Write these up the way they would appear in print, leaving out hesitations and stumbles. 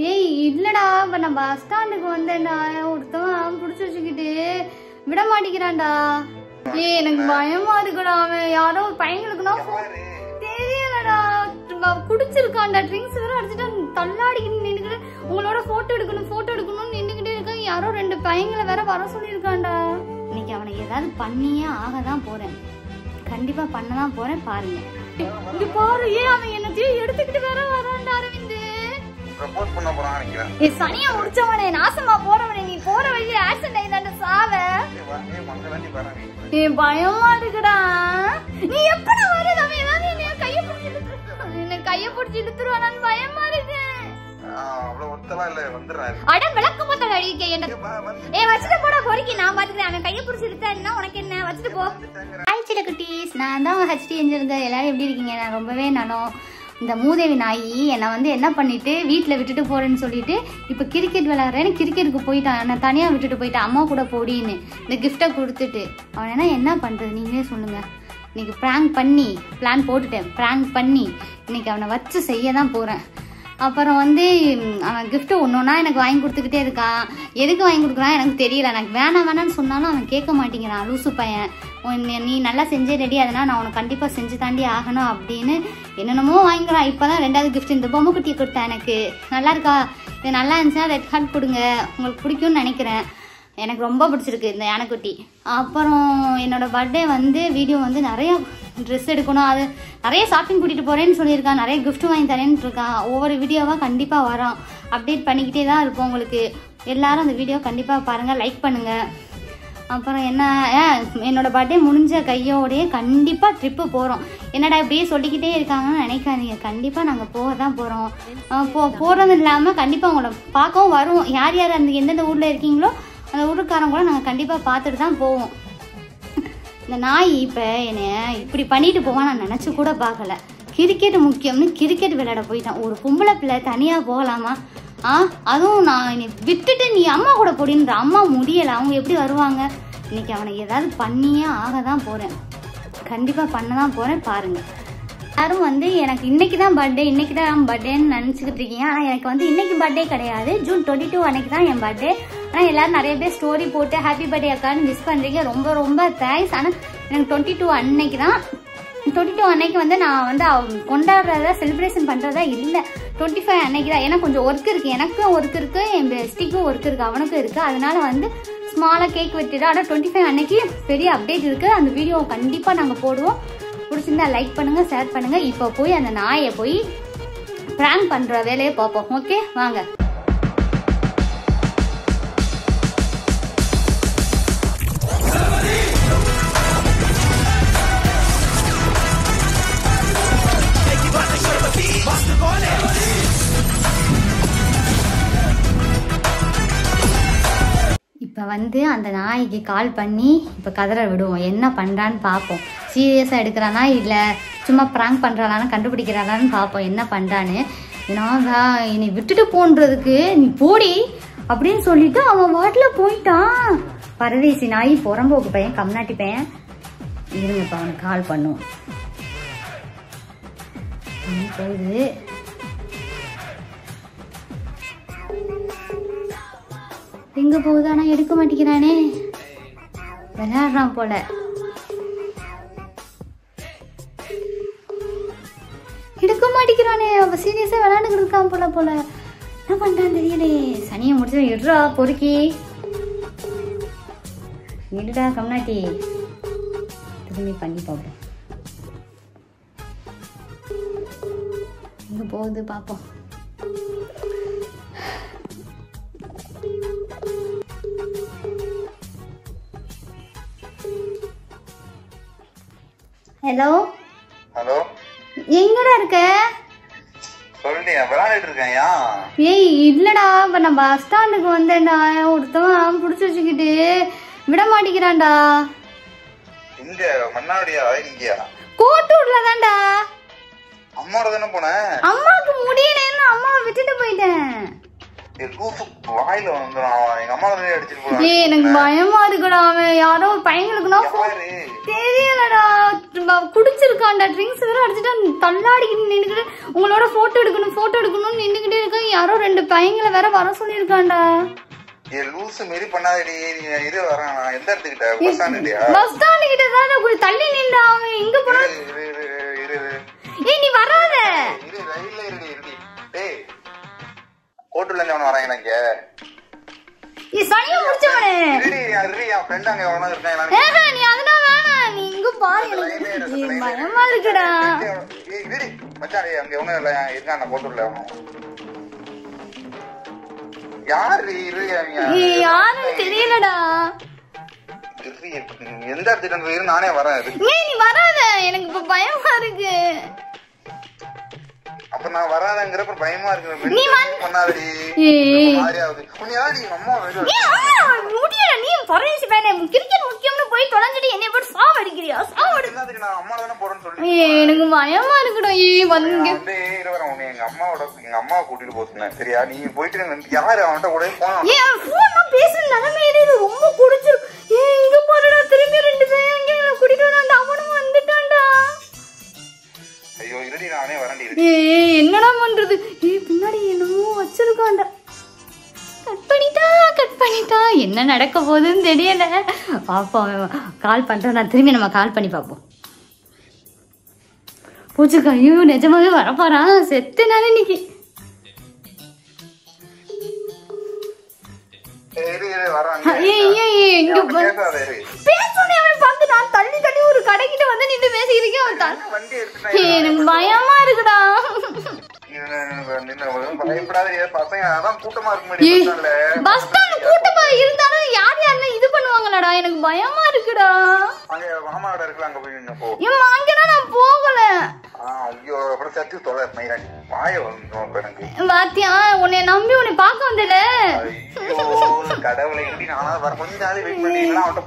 ஏய் இல்லடா, இப்ப நான் பஸ் ஸ்டாண்டுக்கு வந்தேன்டா, ஒருத்தவன் புடிச்சு வச்சுக்கிட்டு விட மாட்டேங்கிறான்டா. ஏய் எனக்கு பயமா இருக்குடா, அவன் யாரோ பையங்களுக்குன்னா தெரியலடா, குடிச்சிருக்கான்டா, ட்ரிங்க்ஸ் வேற அடிச்சுட்டு தள்ளாடிக்கிட்டு நின்னுக்கிட்டு உங்களோட போட்டோ எடுக்கணும்னு நின்னுக்கிட்டே இருக்கான். யாரோ 2 பையங்களை வேற வர சொல்லியிருக்கான்டா. இன்னைக்கு அவனை ஏதாவது பண்ணியே ஆகதான் போறேன், கண்டிப்பா பண்ணதான் போறேன். பாருங்க இங்க பாரு, ஏன் அவன் என்னத்தையும் எடுத்துக்கிட்டு வேற வரான்டா. அரவிந்த் ப்ரோபோஸ் பண்ண போறான் நினைக்கிறேன். ஏய் சனியா முடிச்சவனே, நாசமா போறவனே, நீ போற வழியில ஆக்சிடென்ட் ஆயிதான்டா சாவ. ஏய் பயமா இருக்குடா. நீ எப்பட வரது? அவன் ஏதாவது என்ன கைய பிடிச்சி இழுத்துருவானான்னு பயமா இருக்கு. அவ்வளவு ஒத்தலாம் இல்ல, வந்துடுறாரு. அட விளக்கு போட்டா அடிக்க என்ன? ஏய் வச்சிட்டு போடா பொறுக்கி, நான் பாத்துக்கிறேன். அவன் கைய பிடிச்சி இழுத்தாருன்னா உனக்கு என்ன? வச்சிட்டு போ. ஹாய் சில குட்டீஸ், நான் தான் ஹெச்டி என்ஜிருங்க. எல்லாரும் எப்படி இருக்கீங்க? நான் ரொம்பவே இந்த மூதேவி நாயி என்னை வந்து என்ன பண்ணிட்டு வீட்டில் விட்டுட்டு போறேன்னு சொல்லிட்டு இப்போ கிரிக்கெட் விளையாடுறேன்னு கிரிக்கெட்டுக்கு போயிட்டான். என்னை தனியாக விட்டுட்டு போயிட்டான். அம்மா கூட போடின்னு இந்த கிஃப்டை கொடுத்துட்டு அவன் என்ன பண்ணுறது நீங்களே சொல்லுங்க. இன்னைக்கு ப்ராங்க் பண்ணி பிளான் போட்டுட்டேன். ப்ராங்க் பண்ணி இன்னைக்கு அவனை வச்சு செய்ய தான் போகிறேன். அப்புறம் வந்து அவன் கிஃப்ட்டு ஒன்றா எனக்கு வாங்கி கொடுத்துக்கிட்டே இருக்கான். எதுக்கு வாங்கி கொடுக்குறான் எனக்கு தெரியல. எனக்கு வேணான்னு சொன்னாலும் அவன் கேட்க மாட்டேங்கிறான். லூசு பையன். நீ நல்லா செஞ்சே ரெடி, அதனால் நான் உனக்கு கண்டிப்பாக செஞ்சு தாண்டி ஆகணும் அப்படின்னு என்னென்னமோ வாங்கிக்கிறான். இப்போ தான் 2வது கிஃப்ட் இந்த பொம்மை குட்டியை கொடுத்தேன். எனக்கு நல்லா இருக்கா? இது நல்லா இருந்துச்சுன்னா ரெட் ஹார்ட் கொடுங்க, உங்களுக்கு பிடிக்கும்னு நினைக்கிறேன். எனக்கு ரொம்ப பிடிச்சிருக்கு இந்த யானைக்குட்டி. அப்புறம் என்னோட பர்த்டே வந்து வீடியோ வந்து நிறையா ட்ரெஸ் எடுக்கணும், அது நிறைய ஷாப்பிங் கூட்டிகிட்டு போகிறேன்னு சொல்லியிருக்கான். நிறைய கிஃப்ட் வாங்கி தரேன்னு இருக்கான். ஒவ்வொரு வீடியோவாக கண்டிப்பாக வரோம், அப்டேட் பண்ணிக்கிட்டே தான் இருப்போம். உங்களுக்கு எல்லாரும் அந்த வீடியோ கண்டிப்பாக பாருங்கள், லைக் பண்ணுங்கள். அப்புறம் என்ன, என்னோட பர்த்டே முடிஞ்ச கையோடையே கண்டிப்பாக ட்ரிப்பு போகிறோம். என்னடா இப்படியே சொல்லிக்கிட்டே இருக்காங்கன்னு நினைக்காதீங்க. கண்டிப்பாக நாங்கள் போக தான் போகிறோம். போகிறது இல்லாமல் கண்டிப்பாக உங்களை பார்க்கவும் வருவோம். யார் யார் அந்த எந்தெந்த ஊரில் இருக்கீங்களோ அந்த ஊருக்காரங்க கூட நாங்கள் கண்டிப்பாக பார்த்துட்டு தான் போவோம். இந்த நாய் இப்போ என்னை இப்படி பண்ணிட்டு போவான் நான் நினச்சி கூட பார்க்கல. கிரிக்கெட் முக்கியம்னு கிரிக்கெட் விளையாட போயிட்டான். ஒரு பொம்பளை பிள்ளை தனியாக போகலாமா? அதுவும் நான் என்னை விட்டுட்டு நீ அம்மா கூட போடின்ற. அம்மா முடியலை, அவங்க எப்படி வருவாங்க? இன்னைக்கு அவனை ஏதாவது பண்ணியே ஆக தான் போகிறேன், கண்டிப்பாக பண்ண தான் போகிறேன். பாருங்கள் யாரும் வந்து எனக்கு இன்னைக்கு தான் பர்த்டேன்னு நினச்சிக்கிட்டு இருக்கீங்க. ஆனால் எனக்கு வந்து இன்னைக்கு பர்த்டே கிடையாது. ஜூன் 22 அன்னைக்கு தான் என் பர்த்டே. ஆனால் எல்லாரும் நிறைய பேர் ஸ்டோரி போட்டு ஹாப்பி பர்த்டே அக்கான்னு மிஸ் பண்ணுறீங்க. ரொம்ப ரொம்ப தேங்க்ஸ். ஆனால் எனக்கு 22 அன்னைக்கு தான். 22 அன்னைக்கு வந்து நான் வந்து கொண்டாடுறதா செலிப்ரேஷன் பண்ணுறதா இல்லை. 25 அன்னைக்கு தான். ஏன்னா கொஞ்சம் ஒர்க் இருக்குது, எனக்கும் ஒர்க் இருக்குது, என் பெஸ்டிக்கும் ஒர்க் இருக்குது, அவனுக்கும் இருக்குது. அதனால வந்து ஸ்மாலாக கேக் வெட்டிட்டு. ஆனால் 25 அன்னைக்கு பெரிய அப்டேட் இருக்குது. அந்த வீடியோ கண்டிப்பாக நாங்கள் போடுவோம். பிடிச்சிருந்தா லைக் பண்ணுங்கள், ஷேர் பண்ணுங்கள். இப்போ போய் அந்த நாயை போய் ப்ராங்க் பண்ணுற வேலையை பார்ப்போம். ஓகே வாங்க. இப்போ வந்து அந்த நாய்க்கு கால் பண்ணி இப்போ கதற விடுவோம். என்ன பண்ணுறான்னு பார்ப்போம். சீரியஸாக எடுக்கிறானா இல்லை சும்மா ப்ராங்க் பண்ணுறானான்னு கண்டுபிடிக்கிறானான்னு பார்ப்போம் என்ன பண்ணுறான்னு. நான் என்னை விட்டுட்டு போன்றதுக்கு நீ போடி அப்படின்னு சொல்லிட்டு அவன் வாட்டில் போயிட்டான். பரதேசி நாய், புறம்போக்கு பையன், கம்நாட்டி பையன். இருங்க இப்போ அவனுக்கு கால் பண்ணுவோம். போகுது. எங்க போகுது? ஆனா எடுக்க மாட்டேங்கிறானே, விளையாடுறான் போல. எடுக்க மாட்டேங்கிறானே, அவ சீரியஸா விளையாண்டுக்கிட்டு இருக்கான் போல. என்ன பண்றான்னு தெரியலையே. சனியை முடிச்சு எடுறா பொறுக்கி. எடுடா கம்நாட்டி. திரும்பி பண்ணி பார்ப்போம். எங்க போகுது பார்ப்போம். ஹலோ ஹலோ, எங்கடா இருக்க? சொல்லியா விளையாடிட்டு இருக்கேன்யா. ஏய் இல்லடா, இப்ப நான் பஸ் ஸ்டாண்டுக்கு வந்தேன்டா, ஒருத்தவன் புடிச்சு வச்சுக்கிட்டு விட மாட்டேங்கிறான்டா. இங்க மன்னாடியா? இங்கயா? கோட்டூர்ல தான்டா. அம்மாவோட தானே போனேன். அம்மாவுக்கு முடியலன்னு அம்மாவை விட்டுட்டு போயிட்டேன். வாயில வந்துடும். எங்க அம்மா வந்து அடிச்சிட்டு போறாங்க. எனக்கு பயமா இருக்குடா. அவன் யாரோ ஒரு பையங்களுக்குன்னா தெரியலடா, குடிச்சிருக்கான்டா, ட்ரிங்க்ஸ் வேற அடிச்சுட்டு தள்ளாடிக்கிட்டு நின்னுக்கிட்டு உங்களோட போட்டோ எடுக்கணும்னு நின்னுக்கிட்டே இருக்க. யாரோ 2 பையங்களை வேற வர சொல்லிருக்கான்டா. லூசு மாரி பண்ணாதடி. இரு வரேன். எந்த இடத்துக்கிட்ட? பஸ் ஸ்டாண்ட்லயா? பஸ் ஸ்டாண்ட் கிட்ட தான் கொஞ்சம் தள்ளி நின்றா. அவன் எங்க போனா? ஏய் நீ வராத. இரு ரயில்ல இருடி. டேய் கோட்டுல இருந்து அவன வராங்க இங்க. நீ சனிய முடிச்சவனே. இருடி என் ஃப்ரெண்ட் அங்க எவனோ இருக்கான். நீ அதெல்லாம் வேணாம். நீ இங்க பாரு. நீ பயமா இருக்குடா. இருடி மச்சான், அங்க எவனோ இருக்கான் கோட்டுல. யாரு? யாருன்னு தெரியலடா. எந்த இடத்துக்கு இரு, நானே வரேன். நீ வராத, எனக்கு இப்ப பயமா இருக்கு. அப்ப நான் வராதங்கிறப்ப பயமா இருக்கு. நீ பண்ணாதடி. மாதிரியாவது உன்னையாடி அம்மா முடியல. நீ பரேசி பேனே கிரிக்கெட் முக்கியம்னு போய் தொலைஞ்சிட்டு என்னைய போட்டு சாவடிக்கிறியா? சாவடி. நான் அம்மா தானே போறேன்னு சொல்லி எனக்கு பயமா இருக்குடா. வந்து இருவரேன். உன்னை எங்க அம்மாவை கூட்டிட்டு போச்சுனேன். சரியா? நீ போயிட்டு யாரு அவன்கிட்ட கூட போன் பேசுற நிலைமையில ரொம்ப குடிச்சிருக்கு. இங்க போறடா, திரும்பி 2 பேரும் கூட்டிட்டு வந்து அவனும் வந்துட்டான்டா. ஐயோ இருடி, நானே வரேன்டி. என்னடா பண்றது? பின்னாடி என்னமோ வச்சிருக்கான்டா. கட் பண்ணிட்டா. என்ன நடக்க போகுதுன்னு தெரியல. பாப்போம். கால் பண்றோம். நான் திரும்பி நம்ம கால் பண்ணி பாப்போம். பூச்சுக்கா, ஐயோ நிஜமாவே வரப்போறான். செத்துனால இன்னைக்கு. தள்ளி ஒரு கடைக்கிட்ட வந்து நின்று பேசிக்கிறேன். எனக்கு பயமா இருக்குடா. பஸ் ஸ்டாண்ட் கூட்டமா இருந்தாலும் யார் யாருன்னு இது பண்ணுவாங்களாடா. எனக்கு பயமா இருக்குடா. அங்கதான் நான் போகல. பாத்தியா, உன்னை நம்பி உன்னை பாக்க வந்தல.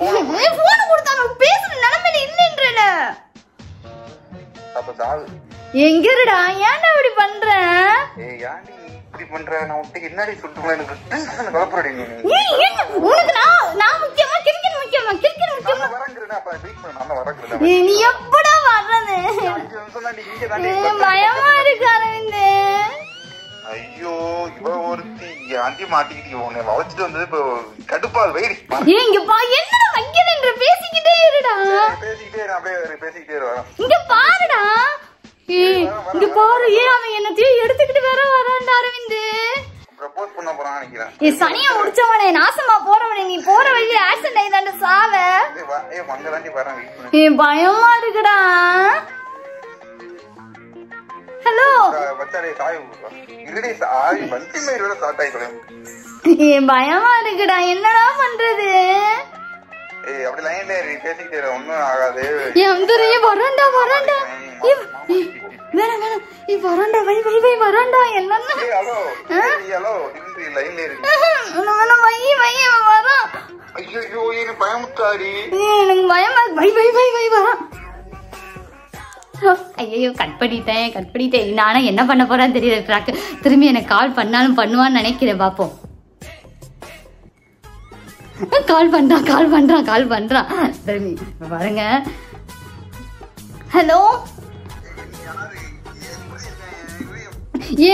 போன் கொடுத்தாங்க பேசுற நிலைமையில இல்லன்றல. எங்கடா? ஏன்டா இப்படி பண்ற? உனக்கு நான் முக்கியமா? கிரிக்கெட் முக்கியமா? நீ எப்படா வர்றது? பயமா இருக்கு அரவிந்த். ஐயோ இவ ஒருத்தி ஆண்டி மாட்டிக்கிட்டு உன்னை வளைச்சிட்டு வந்தது இப்ப கடுப்பா. வெயிடி இங்க பா. என்னடா வைக்கலன்ற? பேசிக்கிட்டே இருடா. பேசிக்கிட்டே வர. இங்க பாருடா. இங்க பாரு. அவன் என்னத்தையும் எடுத்துக்கிட்டு வேற வரான்டா அரவிந்த். ப்ரப்போஸ் பண்ண போறான் நினைக்கிறேன். சனிய முடிச்சவனே, நாசமா போறவனே, நீ போற வழியில ஆக்சிடென்ட் ஆயிதாண்ட சாவ. பயமா இருக்குடா. ஹலோ பயமா இருக்குடா. என்னடா பண்றது? வராண்டா. வராண்டா. என்னன்னா எனக்கு பயமா. ஐயோ கட் பண்ணிட்டேன். நானும் என்ன பண்ண போறான்னு தெரியல. திரும்பி எனக்கு கால் பண்ணாலும் பண்ணுவான்னு நினைக்கிறேன். பாப்போம். கால் பண்றான். திரும்பி பாருங்க. ஹலோ.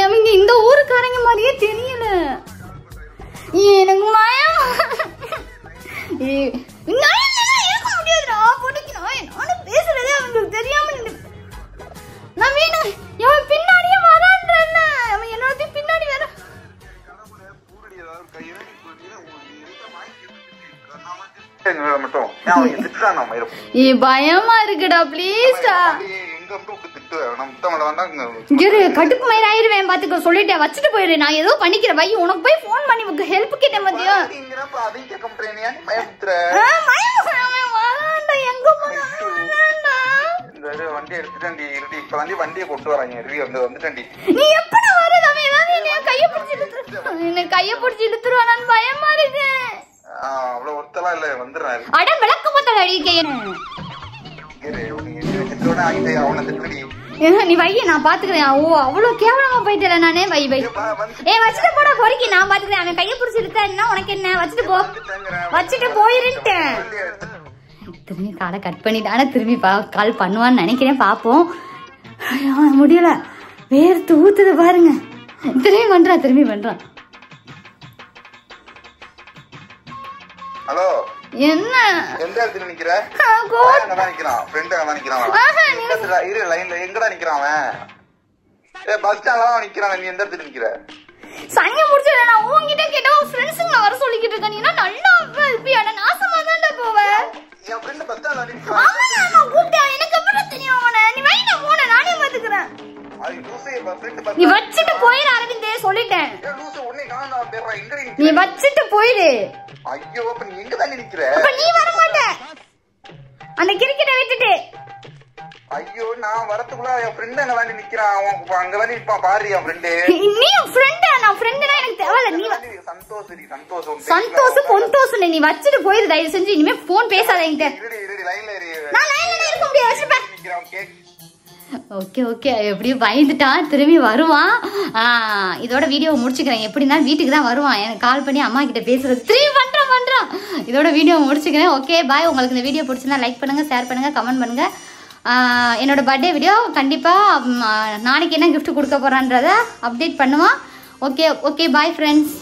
அவங்க இந்த ஊருக்காரங்க மாதிரியே தெரியல. எனக்கு பயம். இருக்க முடியாதுடா. நானும் பேசுறதே அவங்களுக்கு தெரியாம நான் வேணும். அவன் பின்னாடியே வரான்றல்ல. அவன் என்னோட பின்னாடி வர. பயமா இருக்குடா. பிளீஸ்டா. கடுப்பு மயிர் ஆயிருவேன் பாத்துக்க. சொல்லிட்டேன், வச்சுட்டு போயிரு. நான் ஏதோ பண்ணிக்கிறேன். பை உனக்கு போய் போன் பண்ணி ஹெல்ப் கேட்டேன் பாத்தியா. எங்க வண்டி எடுத்துட்டேன்டி. இப்ப வண்டியை கொண்டு வராங்க. நீ எப்படி வருது? அவன் ஏதாவது கைய பிடிச்சி இழுத்துருவானான்னு பயமா இருக்கு. அவ்வளவு ஒருத்தலாம் இல்ல. வந்துடுறாரு. அட விளக்க மாட்டாங்க. நீ வை, நான் பாத்துக்கிறேன். ஓ அவ்வளவு கேவலமா போயிட்டல நானே. வை வை. வச்சுட்டு போடா பொறுக்கி, நான் பாத்துக்கிறேன். அவன் கையை பிடிச்சி இழுத்தா உனக்கு என்ன? வச்சுட்டு போ, வச்சுட்டு போயிருன்ட்டேன். திரும்பி காலை கட் பண்ணிட்டானா திரும்பி கால் பண்ணுவான்னு நினைக்கிறேன். பாப்போம். முடியல, வேர்த்து ஊத்துது பாருங்க. திரும்பி பண்றான். ஹலோ, என்ன எந்த இடத்துல நிக்கிற? நிக்கிறான் ஃப்ரெண்ட் அங்க நிக்கிறான். இரு லைன்ல எங்கடா நிக்கிறான் அவன்? பஸ் ஸ்டாண்ட்ல தான் நிக்கிறான். நீ எந்த இடத்துல நிக்கிற? சங்க முடிச்சல நான் உன்கிட்ட கேட்டா ஃப்ரெண்ட்ஸ்ங்க வர சொல்லிக்கிட்டு இருக்க. நீ நல்லா இருப்பியாடா? நாசமா தான்டா போவ. என் ஃப்ரெண்ட் பஸ் ஸ்டாண்ட்ல நிக்கிறான். அவன் கூப்பிட்டா எனக்கு அப்புறம் தெரியும். அவனை நீ வை, நான் போன நானே பாத்துக்கறேன். அது லூசே ஃப்ரெண்ட் பஸ். நீ வச்சிட்டு போயிரு அரவிந்த், சொல்லிட்டேன். லூசே உன்னை காணா பேர்றா. எங்க நீ வச்சிட்டு போயிரு. ஐயோ, அப்ப நீ எங்க தான் நிக்கிற? அப்ப நீ வர மாட்ட அந்த கிரிக்கெட்ட விட்டுட்டு. ஐயோ, நான் வரதுக்குள்ள என் ஃப்ரெண்ட் அங்க வந்து நிக்கிறான். அவன் அங்க வந்து நிப்பான் பாரு. என் ஃப்ரெண்ட் நீ ஃப்ரெண்ட்? நான் ஃப்ரெண்ட்னா எனக்கு தேவையில்ல. நீ சந்தோஷ் பொந்தோஷ் நீ வச்சிட்டு போயிரு தயவு செஞ்சு. இனிமே போன் பேசாத என்கிட்ட. நான் லைன்ல இருக்க முடியாது. வச்சிருப்பேன். ஓகே ஓகே, எப்படியும் பயந்துட்டான். திரும்பி வருவான். இதோட வீடியோவை முடிச்சுக்கிறேன். எப்படின்னா வீட்டுக்கு தான் வருவான். எனக்கு கால் பண்ணி அம்மா கிட்ட பேசுறது. திரும்பி பண்றான். இதோட வீடியோ முடிச்சுக்கிறேன். Okay bye. உங்களுக்கு இந்த வீடியோ பிடிச்சிருந்தா லைக் பண்ணுங்க, ஷேர் பண்ணுங்க, கமெண்ட் பண்ணுங்க. என்னோட பர்த்டே வீடியோ கண்டிப்பாக நாளைக்கு என்ன கிஃப்ட் கொடுக்க போறான்றத அப்டேட் பண்ணுவான். Okay okay bye friends.